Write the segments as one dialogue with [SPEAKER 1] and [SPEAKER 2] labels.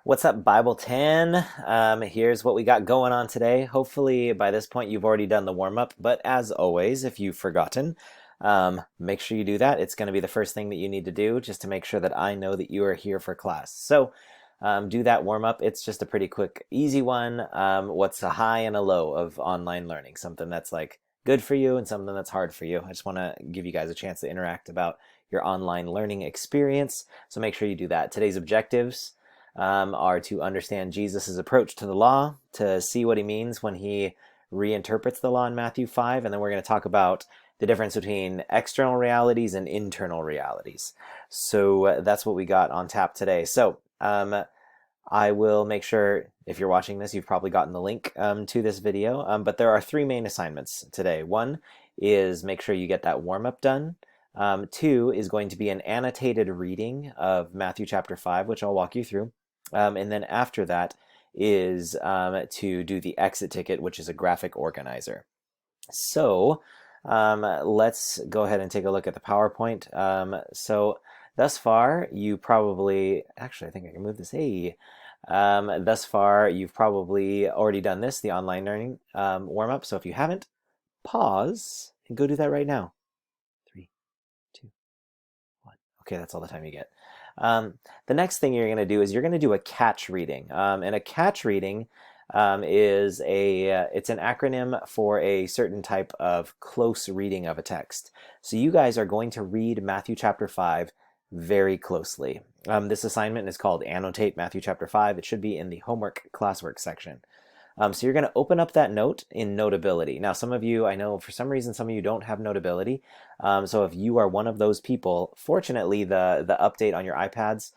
[SPEAKER 1] What's up, Bible 10? Here's what we got going on today. Hopefully, by this point, you've already done the warm up, but as always, if you've forgotten, make sure you do that. It's going to be the first thing that you need to do just to make sure that I know that you are here for class. So, do that warm up. It's just a pretty quick, easy one. What's a high and a low of online learning? Something that's like good for you and something that's hard for you. I just want to give you guys a chance to interact about your online learning experience. So, make sure you do that. Today's objectives are to understand Jesus' approach to the law, to see what he means when he reinterprets the law in Matthew 5, and then we're going to talk about the difference between external realities and internal realities. So that's what we got on tap today. So I will make sure, if you're watching this, you've probably gotten the link to this video, but there are three main assignments today. One is make sure you get that warm-up done. Two is going to be an annotated reading of Matthew chapter 5, which I'll walk you through. And then after that is to do the exit ticket, which is a graphic organizer. So let's go ahead and take a look at the PowerPoint. So thus far, you probably, actually, I think I can move this. Hey. Thus far, you've probably already done this, the online learning warm-up. So if you haven't, pause and go do that right now. 3, 2, 1. Okay, that's all the time you get. The next thing you're going to do is you're going to do a catch reading. And a catch reading is it's an acronym for a certain type of close reading of a text. So you guys are going to read Matthew chapter 5 very closely. This assignment is called Annotate Matthew chapter 5. It should be in the homework classwork section. So you're going to open up that note in Notability. Now, some of you, I know for some reason, some of you don't have Notability. So if you are one of those people, fortunately, the update on your iPads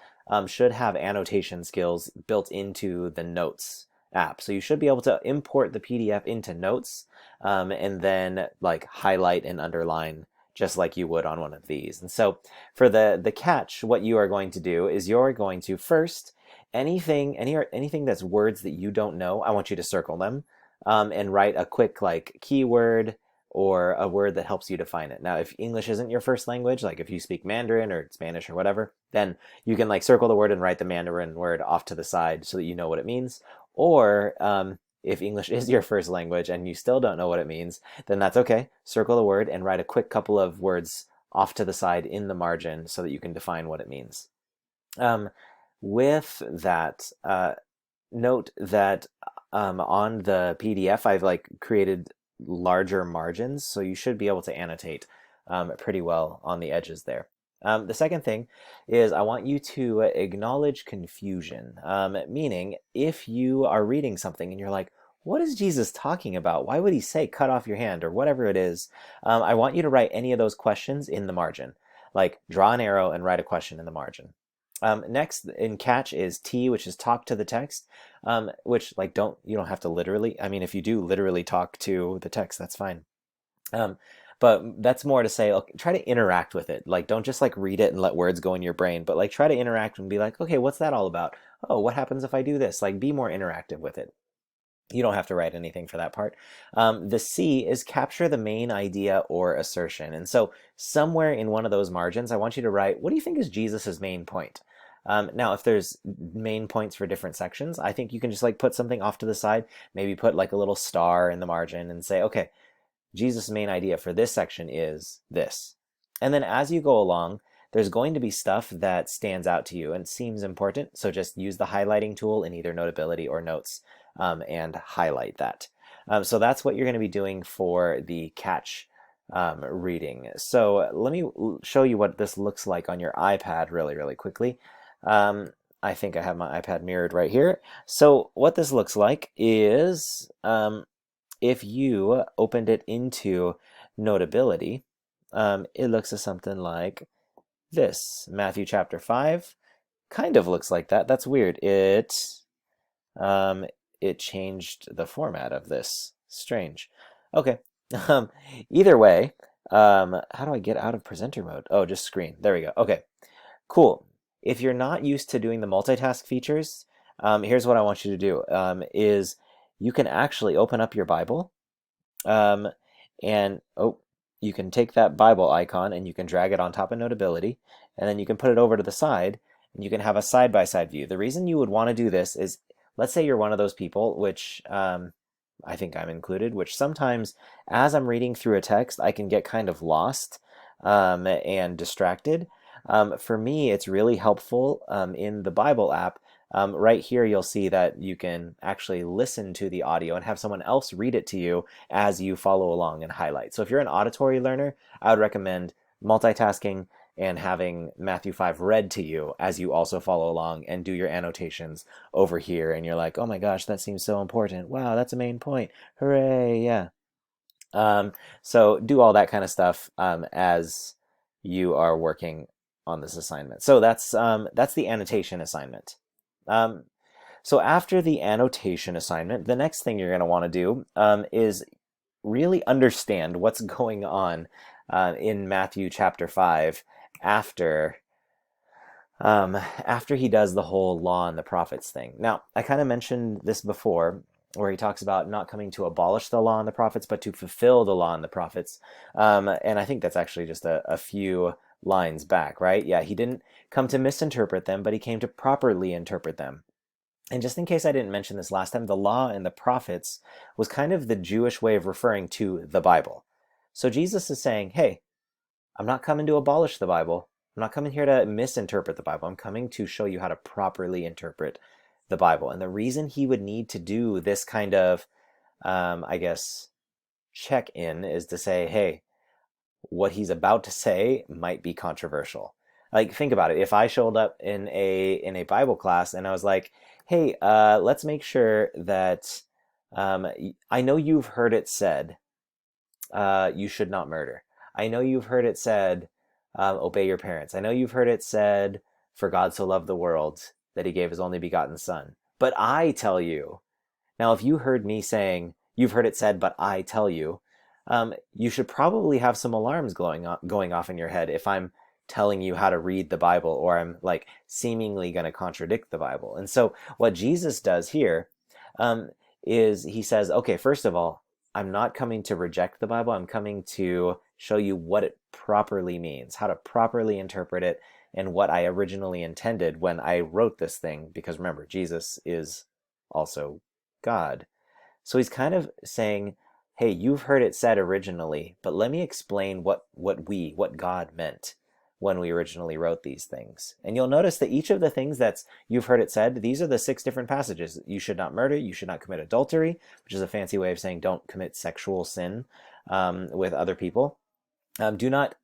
[SPEAKER 1] should have annotation skills built into the Notes app. So you should be able to import the PDF into Notes and then like highlight and underline just like you would on one of these. And so for the catch, what you are going to do is you're going to first anything that's words that you don't know, I want you to circle them and write a quick like keyword or a word that helps you define it. Now, if English isn't your first language, like if you speak Mandarin or Spanish or whatever, then you can like circle the word and write the Mandarin word off to the side so that you know what it means. Or if English is your first language and you still don't know what it means, then that's okay. Circle the word and write a quick couple of words off to the side in the margin so that you can define what it means. With that, note that on the PDF, I've like created larger margins, so you should be able to annotate pretty well on the edges there. The second thing is I want you to acknowledge confusion, meaning if you are reading something and you're like, what is Jesus talking about? Why would he say cut off your hand or whatever it is? I want you to write any of those questions in the margin. Like draw an arrow and write a question in the margin. Next in catch is T, which is talk to the text, which like you don't have to literally, I mean, if you do literally talk to the text, that's fine. But that's more to say, okay, try to interact with it. Like, don't just like read it and let words go in your brain, but like try to interact and be like, okay, what's that all about? Oh, what happens if I do this? Like, be more interactive with it. You don't have to write anything for that part. The C is capture the main idea or assertion. And so somewhere in one of those margins, I want you to write, what do you think is Jesus's main point? Now, if there's main points for different sections, I think you can just like put something off to the side, maybe put like a little star in the margin and say, okay, Jesus' main idea for this section is this. And then as you go along, there's going to be stuff that stands out to you and seems important. So just use the highlighting tool in either Notability or Notes and highlight that. So that's what you're going to be doing for the catch reading. So let me show you what this looks like on your iPad really, really quickly. I think I have my iPad mirrored right here. So what this looks like is if you opened it into Notability, it looks something like this. Matthew chapter 5 kind of looks like that. That's weird. It changed the format of this. Strange. Okay. Either way, how do I get out of presenter mode? Oh, just screen. There we go. Okay, cool. If you're not used to doing the multitask features, here's what I want you to do, is you can actually open up your Bible, and you can take that Bible icon and you can drag it on top of Notability, and then you can put it over to the side, You can have a side-by-side view. The reason you would want to do this is, let's say you're one of those people, which I think I'm included, which sometimes as I'm reading through a text, I can get kind of lost and distracted. For me, it's really helpful in the Bible app. Right here, you'll see that you can actually listen to the audio and have someone else read it to you as you follow along and highlight. So if you're an auditory learner, I would recommend multitasking and having Matthew 5 read to you as you also follow along and do your annotations over here. And you're like, oh my gosh, that seems so important. Wow, that's a main point. Hooray, yeah. So do all that kind of stuff as you are working on this assignment. So that's the annotation assignment. So after the annotation assignment, the next thing you're going to want to do is really understand what's going on in Matthew chapter 5 after he does the whole law and the prophets thing. Now, I kind of mentioned this before, where he talks about not coming to abolish the law and the prophets, but to fulfill the law and the prophets. And I think that's actually just a few lines back, right? Yeah, he didn't come to misinterpret them, but he came to properly interpret them. And just in case I didn't mention this last time, the law and the prophets was kind of the Jewish way of referring to the Bible. So Jesus is saying, hey, I'm not coming to abolish the Bible. I'm not coming here to misinterpret the Bible. I'm coming to show you how to properly interpret the Bible. And the reason he would need to do this kind of, I guess, check-in is to say, hey, what he's about to say might be controversial. Like, think about it. If I showed up in a Bible class and I was like, hey, let's make sure that I know you've heard it said, you should not murder. I know you've heard it said, obey your parents. I know you've heard it said, for God so loved the world that he gave his only begotten son. But I tell you. Now, if you heard me saying, you've heard it said, but I tell you, you should probably have some alarms going off in your head if I'm telling you how to read the Bible, or I'm like seemingly going to contradict the Bible. And so what Jesus does here is he says, okay, first of all, I'm not coming to reject the Bible. I'm coming to show you what it properly means, how to properly interpret it, and what I originally intended when I wrote this thing. Because remember, Jesus is also God. So he's kind of saying, hey, you've heard it said originally, but let me explain what God meant when we originally wrote these things. And you'll notice that each of the things that's you've heard it said, these are the 6 different passages. You should not murder, you should not commit adultery, which is a fancy way of saying don't commit sexual sin with other people. Do not,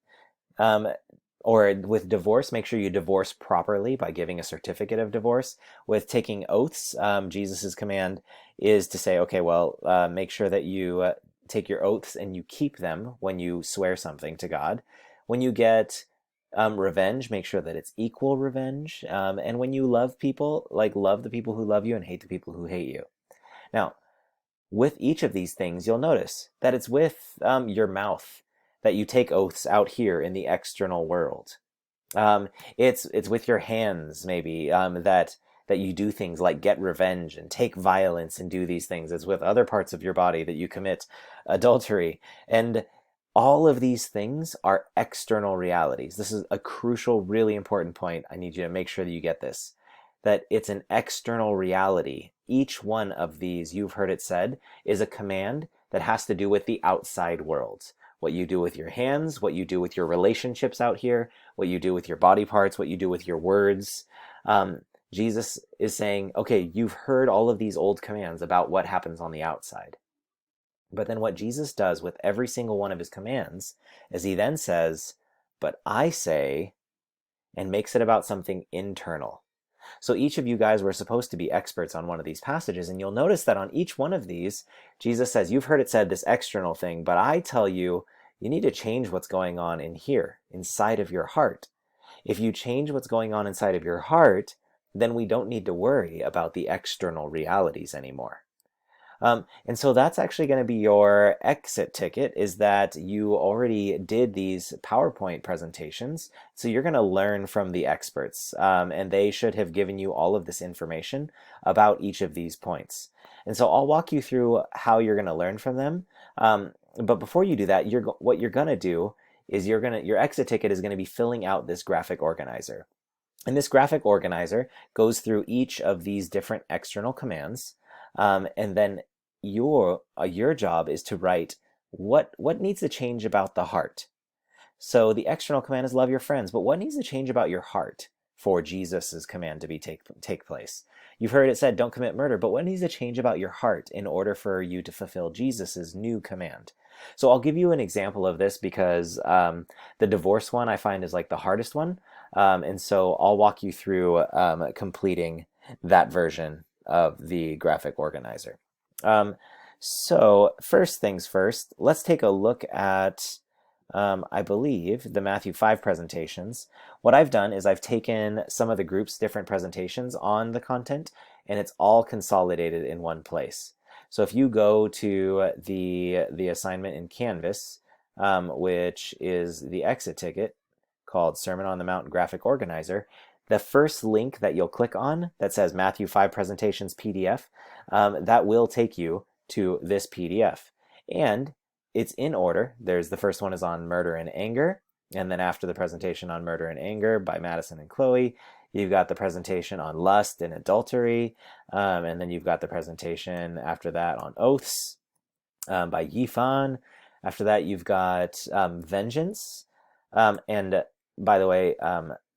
[SPEAKER 1] or with divorce, make sure you divorce properly by giving a certificate of divorce. With taking oaths, Jesus's command is to say, okay, well, make sure that you take your oaths and you keep them when you swear something to God. When you get revenge, make sure that it's equal revenge. And when you love people, like love the people who love you and hate the people who hate you. Now, with each of these things, you'll notice that it's with your mouth that you take oaths out here in the external world. It's with your hands, maybe, that you do things like get revenge and take violence and do these things. It's with other parts of your body that you commit adultery. And all of these things are external realities. This is a crucial, really important point. I need you to make sure that you get this, that it's an external reality. Each one of these, you've heard it said, is a command that has to do with the outside world. What you do with your hands, what you do with your relationships out here, what you do with your body parts, what you do with your words. Jesus is saying, okay, you've heard all of these old commands about what happens on the outside. But then what Jesus does with every single one of his commands is he then says, but I say, and makes it about something internal. So each of you guys were supposed to be experts on one of these passages, and you'll notice that on each one of these, Jesus says, you've heard it said, this external thing, but I tell you, you need to change what's going on in here, inside of your heart. If you change what's going on inside of your heart, then we don't need to worry about the external realities anymore. And so that's actually going to be your exit ticket, is that you already did these PowerPoint presentations. So you're going to learn from the experts, and they should have given you all of this information about each of these points. And so I'll walk you through how you're going to learn from them. But before you do that, what you're going to do is your exit ticket is going to be filling out this graphic organizer. And this graphic organizer goes through each of these different external commands, and then your job is to write what needs to change about the heart. So the external command is love your friends, but what needs to change about your heart for Jesus's command to be take place? You've heard it said, don't commit murder, but what needs to change about your heart in order for you to fulfill Jesus's new command? So I'll give you an example of this because the divorce one I find is like the hardest one. And so I'll walk you through completing that version of the graphic organizer. So first things first, let's take a look at I believe, the Matthew 5 presentations. What I've done is I've taken some of the group's different presentations on the content, and it's all consolidated in one place. So if you go to the assignment in Canvas, which is the exit ticket called Sermon on the Mount Graphic Organizer, the first link that you'll click on that says Matthew 5 Presentations PDF, that will take you to this PDF. And it's in order. There's the first one is on murder and anger, and then after the presentation on murder and anger by Madison and Chloe, you've got the presentation on lust and adultery, and then you've got the presentation after that on oaths by Yifan. After that, you've got vengeance, and by the way,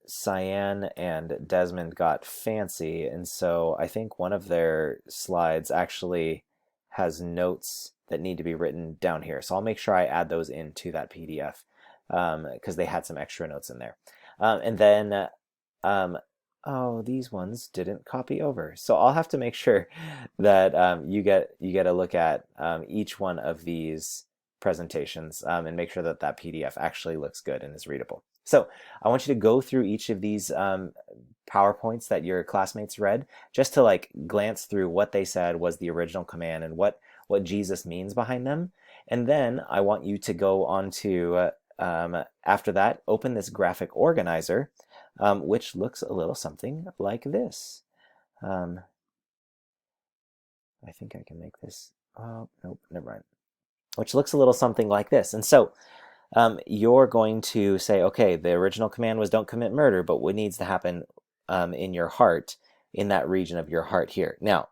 [SPEAKER 1] Cyan and Desmond got fancy, and so I think one of their slides actually has notes that need to be written down here. So I'll make sure I add those into that PDF because they had some extra notes in there. And then, oh, these ones didn't copy over. So I'll have to make sure that you get a look at each one of these presentations and make sure that that PDF actually looks good and is readable. So I want you to go through each of these PowerPoints that your classmates read, just to like glance through what they said was the original command and what Jesus means behind them. And then I want you to go on to, after that, open this graphic organizer, which looks a little something like this. I think I can make this, oh, nope, never mind. Which looks a little something like this. And so you're going to say, okay, the original command was don't commit murder, but what needs to happen in your heart, in that region of your heart here? Now,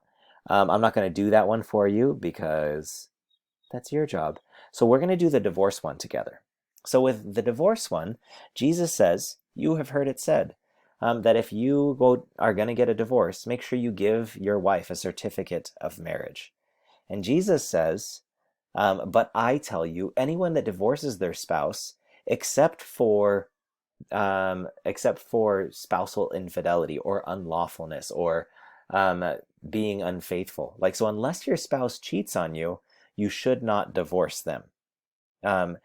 [SPEAKER 1] I'm not going to do that one for you because that's your job. So we're going to do the divorce one together. So with the divorce one, Jesus says, you have heard it said that if you are going to get a divorce, make sure you give your wife a certificate of marriage. And Jesus says, but I tell you, anyone that divorces their spouse, except for spousal infidelity or unlawfulness or being unfaithful. Like, so unless your spouse cheats on you, you should not divorce them. And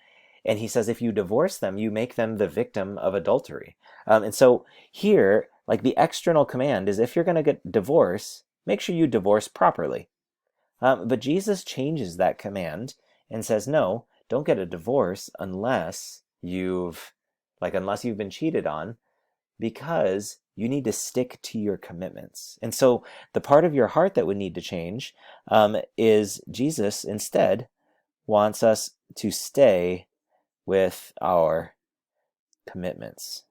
[SPEAKER 1] he says, if you divorce them, you make them the victim of adultery. And so here, like the external command is if you're going to get divorced, make sure you divorce properly. But Jesus changes that command and says, no, don't get a divorce unless you've been cheated on, because you need to stick to your commitments. And so the part of your heart that would need to change is Jesus instead wants us to stay with our commitments.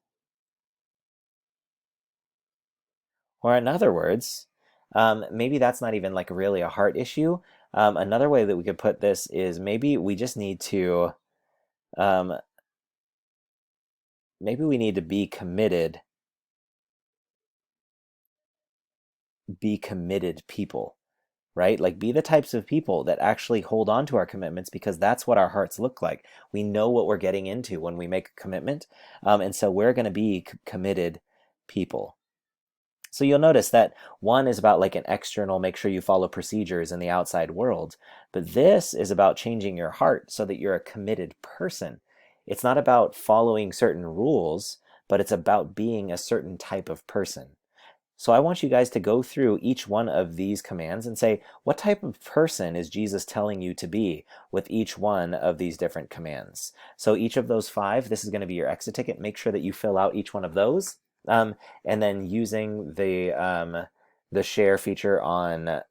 [SPEAKER 1] Or in other words, maybe that's not even like really a heart issue. Another way that we could put this is maybe we just need to be committed people, right? Like be the types of people that actually hold on to our commitments, because that's what our hearts look like. We know what we're getting into when we make a commitment. And so we're going to be committed people. So you'll notice that one is about like an external, make sure you follow procedures in the outside world. But this is about changing your heart so that you're a committed person. It's not about following certain rules, but it's about being a certain type of person. So I want you guys to go through each one of these commands and say, what type of person is Jesus telling you to be with each one of these different commands? So each of those 5, this is going to be your exit ticket. Make sure that you fill out each one of those. And then using the share feature on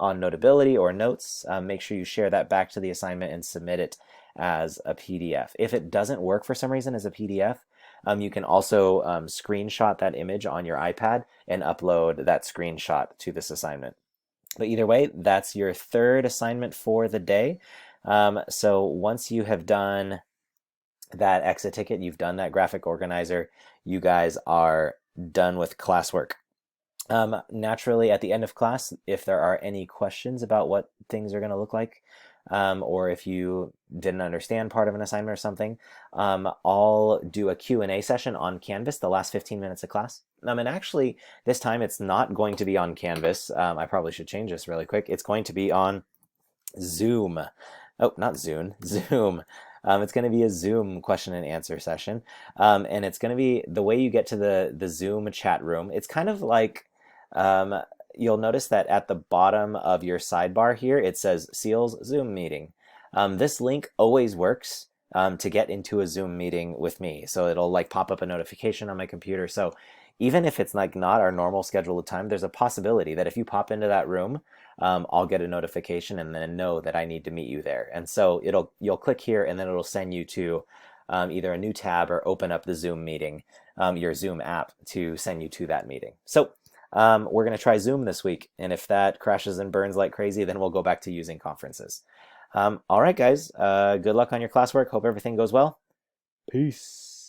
[SPEAKER 1] Notability or Notes, make sure you share that back to the assignment and submit it as a PDF. If it doesn't work for some reason as a PDF, You can also screenshot that image on your iPad and upload that screenshot to this assignment. But either way, that's your third assignment for the day. So once you have done that exit ticket, you've done that graphic organizer, you guys are done with classwork. Naturally, at the end of class, if there are any questions about what things are going to look like, or if you didn't understand part of an assignment or something, I'll do a Q&A session on Canvas the last 15 minutes of class. And actually, this time it's not going to be on Canvas. I probably should change this really quick. It's going to be on Zoom. Oh, not Zoom, Zoom. It's going to be a Zoom question and answer session. And it's going to be the way you get to the Zoom chat room. It's kind of like, you'll notice that at the bottom of your sidebar here, it says Seals Zoom meeting. This link always works to get into a Zoom meeting with me. So it'll like pop up a notification on my computer. So even if it's like not our normal scheduled time, there's a possibility that if you pop into that room, I'll get a notification and then know that I need to meet you there. And so you'll click here and then it'll send you to either a new tab or open up the Zoom meeting, your Zoom app to send you to that meeting. So we're going to try Zoom this week. And if that crashes and burns like crazy, then we'll go back to using conferences. All right, guys, good luck on your classwork. Hope everything goes well. Peace.